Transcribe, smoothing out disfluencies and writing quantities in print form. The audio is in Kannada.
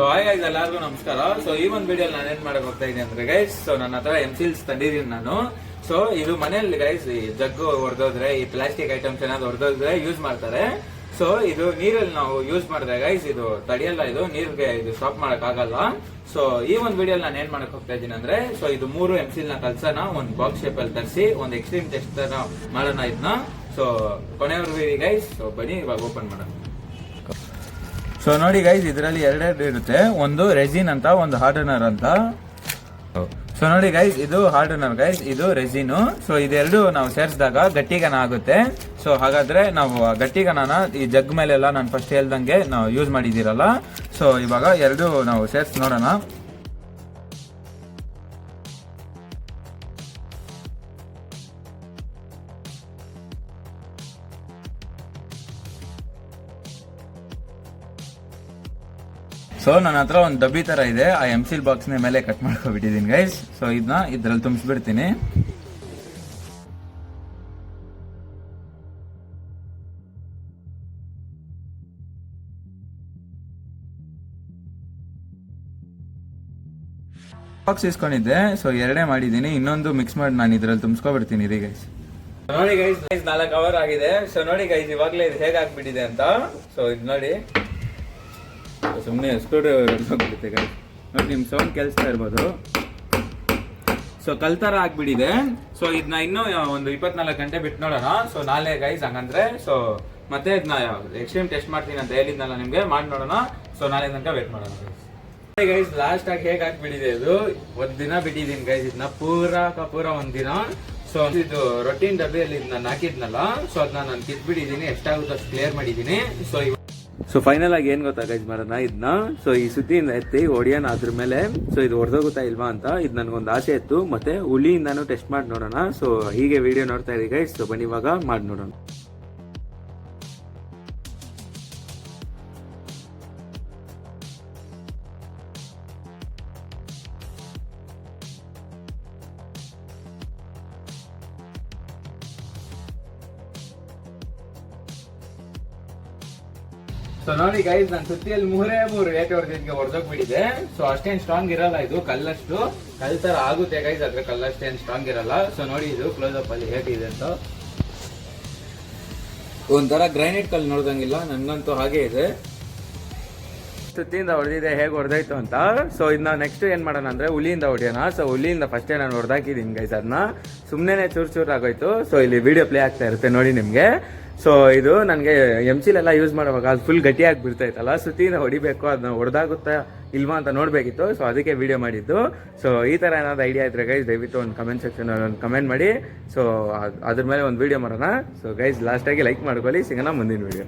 ಹಾಯ್ ಗೈಸ್, ಎಲ್ಲರಿಗೂ ನಮಸ್ಕಾರ. ಸೊ ಈ ಒಂದು ವಿಡಿಯೋ ನಾನು ಏನ್ ಮಾಡಕ್ ಹೋಗ್ತಾ ಇದ್ದೀನಿ ಅಂದ್ರೆ ಗೈಸ್, ಸೊ ನನ್ನ ಹತ್ರ ಎಮ್ಸಿಲ್ಸ್ ತಂದಿದ್ದೀನಿ ನಾನು. ಸೊ ಇದು ಮನೆಯಲ್ಲಿ ಗೈಸ್ ಈ ಜಗ್ಗು ಹೊಡೆದೋದ್ರೆ, ಈ ಪ್ಲಾಸ್ಟಿಕ್ ಐಟಮ್ಸ್ ಏನಾದ್ರು ಹೊಡೆದೋದ್ರೆ ಯೂಸ್ ಮಾಡ್ತಾರೆ. ಸೊ ಇದು ನೀರಲ್ಲಿ ನಾವು ಯೂಸ್ ಮಾಡಿದ್ರೆ ಗೈಸ್ ಇದು ತಡೆಯಲ್ಲ, ಇದು ನೀರಿಗೆ ಇದು ಸ್ಟಾಪ್ ಮಾಡಕ್ ಆಗಲ್ಲ. ಸೊ ಈ ಒಂದು ವಿಡಿಯೋ ನಾನು ಏನ್ ಮಾಡಕ್ ಹೋಗ್ತಾ ಇದ್ದೀನಿ ಅಂದ್ರೆ, ಸೊ ಇದು 3 ಎಮ್ಸಿಲ್ ನ ಕಲ್ಸನ ಒಂದು ಬಾಕ್ಸ್ ಶೇಪ್ ಅಲ್ಲಿ ತರಿಸಿ ಒಂದು ಎಕ್ಸ್ಟ್ರೀಮ್ ಟೆಸ್ಟ್ ಮಾಡೋಣ ಇದನ್ನ. ಸೊ ಕೊನೆವರೆಗೂ ಗೈಸ್, ಸೊ ಬನ್ನಿ ಇವಾಗ ಓಪನ್ ಮಾಡೋಣ. ಸೊ ನೋಡಿ ಗೈಸ್, ಇದರಲ್ಲಿ ಎರಡೆರಡು ಇರುತ್ತೆ, ಒಂದು ರೆಸಿನ್ ಅಂತ, ಒಂದು ಹಾರ್ಡನರ್ ಅಂತ. ಸೊ ನೋಡಿ ಗೈಸ್, ಇದು ಹಾರ್ಡನರ್ ಗೈಸ್, ಇದು ರೆಸಿನು. ಸೊ ಇದೆರಡು ನಾವು ಸೇರಿಸಿದಾಗ ಗಟ್ಟಿಗನ ಆಗುತ್ತೆ. ಸೊ ಹಾಗಾದ್ರೆ ನಾವು ಗಟ್ಟಿಗನನ ಈ ಜಗ್ ಮೇಲೆಲ್ಲ ನಾನು ಫಸ್ಟ್ ಹೇಳ್ದಂಗೆ ನಾವು ಯೂಸ್ ಮಾಡಿದ್ದೀರಲ್ಲ, ಸೊ ಇವಾಗ ಎರಡು ನಾವು ಸೇರಿಸಿ ನೋಡೋಣ. ಸೊ ನನ್ನ ಹತ್ರ ಒಂದು ಡಬ್ಬಿ ತರ ಇದೆ, ಆ ಎಮ್ಸಿಲ್ ಬಾಕ್ಸ್ ನ ಮೇಲೆ ಕಟ್ ಮಾಡ್ಕೊಬಿಟ್ಟಿದ್ದೀನಿ ಗೈಸ್. ಸೊ ಇದನ್ನ ಇದ್ರಲ್ಲಿ ತುಂಬಿಸ್ಬಿಡ್ತೀನಿ. ಬಾಕ್ಸ್ ಇಸ್ಕೊಂಡಿದ್ದೆ, ಸೊ ಎರಡೇ ಮಾಡಿದ್ದೀನಿ, ಇನ್ನೊಂದು ಮಿಕ್ಸ್ ಮಾಡಿ ನಾನು ಇದ್ರಲ್ಲಿ ತುಂಬಿಸ್ಕೊಬಿಡ್ತೀನಿ ರೀ ಗೈಸ್. ನೋಡಿ ಗೈಸ್, 4 ಅವರ್ ಆಗಿದೆ. ಸೊ ನೋಡಿ ಗೈಸ್, ಇವಾಗಲೇ ಇದು ಹೇಗೆ ಆಗ್ಬಿಟ್ಟಿದೆ ಅಂತ. ಸೊ ಇದು ನೋಡಿ, ಸುಮ್ಮನೆ ಸ್ಕ್ರೂ ಡ್ರೈವರ್ ಹೋಗ್ಬಿಡುತ್ತೆ ಗೈಸ್. ನೋಡಿ ನಿಮ್ ಸೌಂಡ್ ಕೇಳಿಸ್ತಾ ಇರ್ಬೋದು. ಸೊ ಕಲ್ತರ ಆಗ್ಬಿಟ್ಟಿದೆ. ಸೊ ಇದನ್ನ ಇನ್ನೂ ಒಂದು 24 ಗಂಟೆ ಬಿಟ್ಟು ನೋಡೋಣ. ಸೊ ನಾಳೆ ಗೈಸ್ ಹಂಗಂದ್ರೆ, ಸೊ ಮತ್ತೆ ಇದನ್ನ ಎಕ್ಸ್ಟ್ರೀಮ್ ಟೆಸ್ಟ್ ಮಾಡ್ತೀನಿ ಅಂತ ಹೇಳಿದ್ನಲ್ಲ ನಿಮ್ಗೆ, ಮಾಡಿ ನೋಡೋಣ. ಸೊ ನಾಳೆ ತನಕ ವೇಟ್ ಮಾಡೋಣ ಗೈಸ್. ಲಾಸ್ಟ್ ಆಗಿ ಹೇಗೆ ಆಗ್ಬಿಟ್ಟಿದೆ ಇದು, ಒಂದ್ ದಿನ ಬಿಟ್ಟಿದ್ದೀನಿ ಗೈಸ್ ಇದನ್ನ ಪೂರ ಒಂದ್ ದಿನ. ಸೊ ಇದು ರೊಟ್ಟಿನ ಡಬ್ಬಿಯಲ್ಲಿ ನಾನು ಹಾಕಿದ್ನಲ್ಲ, ಸೊ ಅದನ್ನ ನಾನು ಕಿತ್ಬಿಟ್ಟಿದ್ದೀನಿ, ಎಷ್ಟಾಗುತ್ತೋ ಅಷ್ಟು ಕ್ಲಿಯರ್ ಮಾಡಿದ್ದೀನಿ. ಸೊ ಫೈನಲ್ ಆಗಿ ಏನ್ ಗೊತ್ತಾ ಗೈಸ್ ಮಾಡೋಣ ಇದನ್ನ. ಸೊ ಈ ಸುದ್ದಿಯಿಂದ ಎತ್ತಿ ಹೊಡಿಯೋಣ ಅದ್ರ ಮೇಲೆ. ಸೊ ಇದು ಹೊಡೆದೋಗುತ್ತಾ ಇಲ್ವಾ ಅಂತ ಇದು ನನ್ಗೊಂದು ಆಸೆ ಇತ್ತು, ಮತ್ತೆ ಹುಳಿಯಿಂದಾನು ಟೆಸ್ಟ್ ಮಾಡಿ ನೋಡೋಣ. ಸೊ ಹೀಗೆ ವಿಡಿಯೋ ನೋಡ್ತಾ ಇದ್ದೀವಿ ಗೈಸ್. ಸೊ ಬನ್ನಿ ಇವಾಗ ಮಾಡಿ ನೋಡೋಣ. ಸೊ ನೋಡಿ ಗೈಸ್, ನನ್ನ ಸುತ್ತಿಯಲ್ಲಿ 3 ಏಟೆ ಹೊಡೆದೋಗ್ಬಿಟ್ಟಿದೆ. ಸೊ ಅಷ್ಟೇನ್ ಸ್ಟ್ರಾಂಗ್ ಇರಲ್ಲ, ಇದು ಕಲ್ಲಷ್ಟು ಕಲ್ ತರ ಆಗುತ್ತೆ ಗೈಸ್, ಆದ್ರೆ ಕಲ್ಲಷ್ಟೇನ್ ಸ್ಟ್ರಾಂಗ್ ಇರಲ್ಲ. ಸೊ ನೋಡಿ ಇದು ಕ್ಲೋಸ್ ಅಪ್ ಅಲ್ಲಿ ಹೇಗಿದೆ ಅಂತ, ಒಂಥರ ಗ್ರೈನೇಟ್ ಕಲ್ ನೋಡ್ದಂಗಿಲ್ಲ, ನನ್ಗಂತೂ ಹಾಗೆ ಇದೆ. ಸುತ್ತಿಯಿಂದ ಹೊಡೆದಿದೆ, ಹೇಗೆ ಹೊಡೆದಾಯ್ತು ಅಂತ. ಸೊ ಇದನ್ನ ನೆಕ್ಸ್ಟ್ ಏನ್ ಮಾಡೋಣ ಅಂದ್ರೆ ಹುಲಿಯಿಂದ ಹೊಡೆಯೋಣ. ಸೊ ಹುಲಿಯಿಂದ ಫಸ್ಟೇ ನಾನು ಹೊಡೆದಾಕಿದ್ದೀನಿ ಗೈಸ್, ಅದನ್ನ ಸುಮ್ಮನೆ ಚೂರ್ ಆಗೋಯ್ತು. ಸೊ ಇಲ್ಲಿ ವಿಡಿಯೋ ಪ್ಲೇ ಆಗ್ತಾ ಇರುತ್ತೆ ನೋಡಿ ನಿಮ್ಗೆ. ಸೊ ಇದು ನನಗೆ ಎಮ್ಸಿಲ್ ಎಲ್ಲ ಯೂಸ್ ಮಾಡುವಾಗ ಅದು ಫುಲ್ ಗಟ್ಟಿಯಾಗಿ ಬಿಡ್ತಾಯ್ತಲ್ಲ, ಸುತ್ತಿಯಿಂದ ಹೊಡಿಬೇಕು, ಅದನ್ನ ಹೊಡೆದಾಗುತ್ತಾ ಇಲ್ವಾ ಅಂತ ನೋಡಬೇಕಿತ್ತು. ಸೊ ಅದಕ್ಕೆ ವಿಡಿಯೋ ಮಾಡಿದ್ದು. ಸೊ ಈ ಥರ ಏನಾದ್ರು ಐಡಿಯಾ ಇದ್ರೆ ಗೈಸ್ ದಯವಿಟ್ಟು ಒಂದು ಕಮೆಂಟ್ ಸೆಕ್ಷನ್ ಒಂದು ಕಮೆಂಟ್ ಮಾಡಿ. ಸೊ ಅದ್ರ ಮೇಲೆ ಒಂದು ವಿಡಿಯೋ ಮಾಡೋಣ. ಸೊ ಗೈಸ್ ಲಾಸ್ಟಾಗಿ ಲೈಕ್ ಮಾಡ್ಕೊಳ್ಳಿ. ಸಿಗೋಣ ಮುಂದಿನ ವಿಡಿಯೋ.